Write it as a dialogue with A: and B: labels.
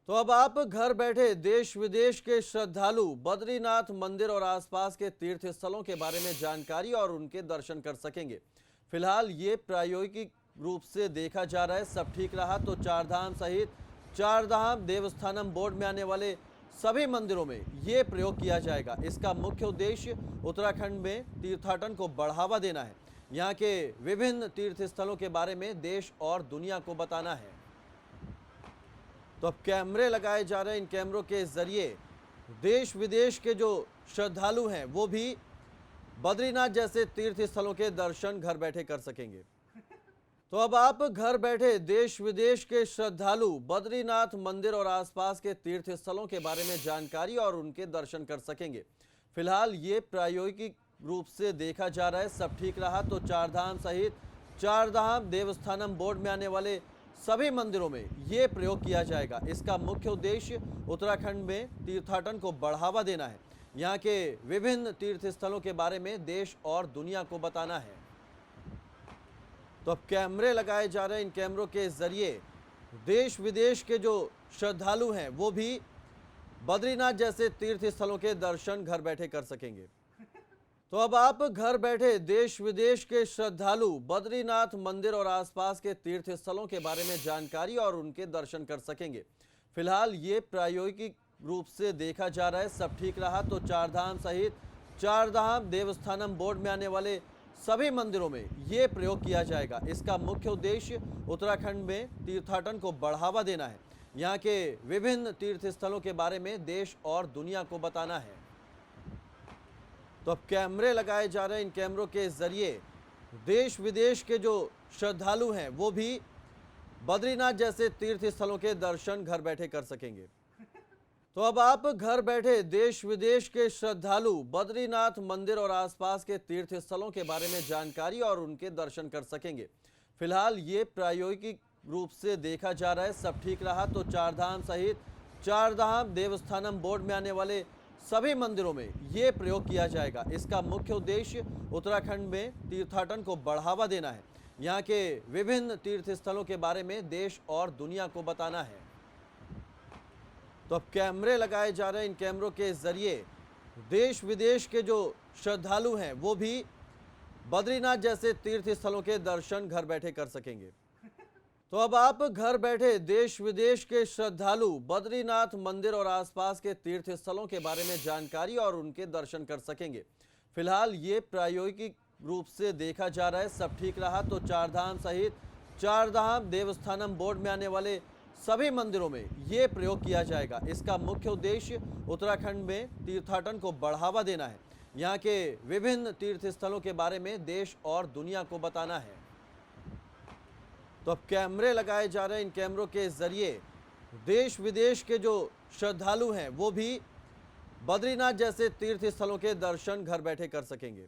A: तो अब आप घर बैठे देश विदेश के श्रद्धालु बद्रीनाथ मंदिर और आसपास के तीर्थ स्थलों के बारे में जानकारी और उनके दर्शन कर सकेंगे। फिलहाल ये प्रायोगिक रूप से देखा जा रहा है। सब ठीक रहा तो चारधाम सहित चारधाम देवस्थानम बोर्ड में आने वाले सभी मंदिरों में ये प्रयोग किया जाएगा। इसका मुख्य उद्देश्य उत्तराखंड में तीर्थाटन को बढ़ावा देना है। यहाँ के विभिन्न तीर्थ स्थलों के बारे में देश और दुनिया को बताना है। तो अब कैमरे लगाए जा रहे हैं। इन कैमरों के जरिए देश विदेश के जो श्रद्धालु हैं वो भी बद्रीनाथ जैसे तीर्थ स्थलों के दर्शन घर बैठे कर सकेंगे। तो अब आप घर बैठे देश विदेश के श्रद्धालु बद्रीनाथ मंदिर और आसपास के तीर्थ स्थलों के बारे में जानकारी और उनके दर्शन कर सकेंगे। फिलहाल ये प्रायोगिक रूप से देखा जा रहा है। सब ठीक रहा तो चारधाम सहित चारधाम देवस्थानम बोर्ड में आने वाले सभी मंदिरों में ये प्रयोग किया जाएगा। इसका मुख्य उद्देश्य उत्तराखंड में तीर्थाटन को बढ़ावा देना है। यहाँ के विभिन्न तीर्थ स्थलों के बारे में देश और दुनिया को बताना है। तो अब कैमरे लगाए जा रहे हैं। इन कैमरों के जरिए देश विदेश के जो श्रद्धालु हैं वो भी बद्रीनाथ जैसे तीर्थ स्थलों के दर्शन घर बैठे कर सकेंगे। तो अब आप घर बैठे देश विदेश के श्रद्धालु बद्रीनाथ मंदिर और आसपास के तीर्थ स्थलों के बारे में जानकारी और उनके दर्शन कर सकेंगे। फिलहाल ये प्रायोगिक रूप से देखा जा रहा है। सब ठीक रहा तो चारधाम सहित चारधाम देवस्थानम बोर्ड में आने वाले सभी मंदिरों में ये प्रयोग किया जाएगा। इसका मुख्य उद्देश्य उत्तराखंड में तीर्थाटन को बढ़ावा देना है। यहाँ के विभिन्न तीर्थ स्थलों के बारे में देश और दुनिया को बताना है। तो अब कैमरे लगाए जा रहे हैं। इन कैमरों के जरिए देश विदेश के जो श्रद्धालु हैं वो भी बद्रीनाथ जैसे तीर्थ स्थलों के दर्शन घर बैठे कर सकेंगे। तो अब आप घर बैठे देश विदेश के श्रद्धालु बद्रीनाथ मंदिर और आसपास के तीर्थ स्थलों के बारे में जानकारी और उनके दर्शन कर सकेंगे। फिलहाल ये प्रायोगिक रूप से देखा जा रहा है। सब ठीक रहा तो चारधाम सहित चारधाम देवस्थानम बोर्ड में आने वाले सभी मंदिरों में ये प्रयोग किया जाएगा। इसका मुख्य उद्देश्य उत्तराखंड में तीर्थाटन को बढ़ावा देना है। यहाँ के विभिन्न तीर्थ स्थलों के बारे में देश और दुनिया को बताना है। तो अब कैमरे लगाए जा रहे हैं। इन कैमरों के जरिए देश विदेश के जो श्रद्धालु हैं वो भी बद्रीनाथ जैसे तीर्थ स्थलों के दर्शन घर बैठे कर सकेंगे। तो अब आप घर बैठे देश विदेश के श्रद्धालु बद्रीनाथ मंदिर और आसपास के तीर्थ स्थलों के बारे में जानकारी और उनके दर्शन कर सकेंगे। फिलहाल ये प्रायोगिक रूप से देखा जा रहा है। सब ठीक रहा तो चारधाम सहित चारधाम देवस्थानम बोर्ड में आने वाले सभी मंदिरों में ये प्रयोग किया जाएगा। इसका मुख्य उद्देश्य उत्तराखंड में तीर्थाटन को बढ़ावा देना है। यहाँ के विभिन्न तीर्थ स्थलों के बारे में देश और दुनिया को बताना है। तो अब कैमरे लगाए जा रहे हैं। इन कैमरों के जरिए देश विदेश के जो श्रद्धालु हैं वो भी बद्रीनाथ जैसे तीर्थ स्थलों के दर्शन घर बैठे कर सकेंगे।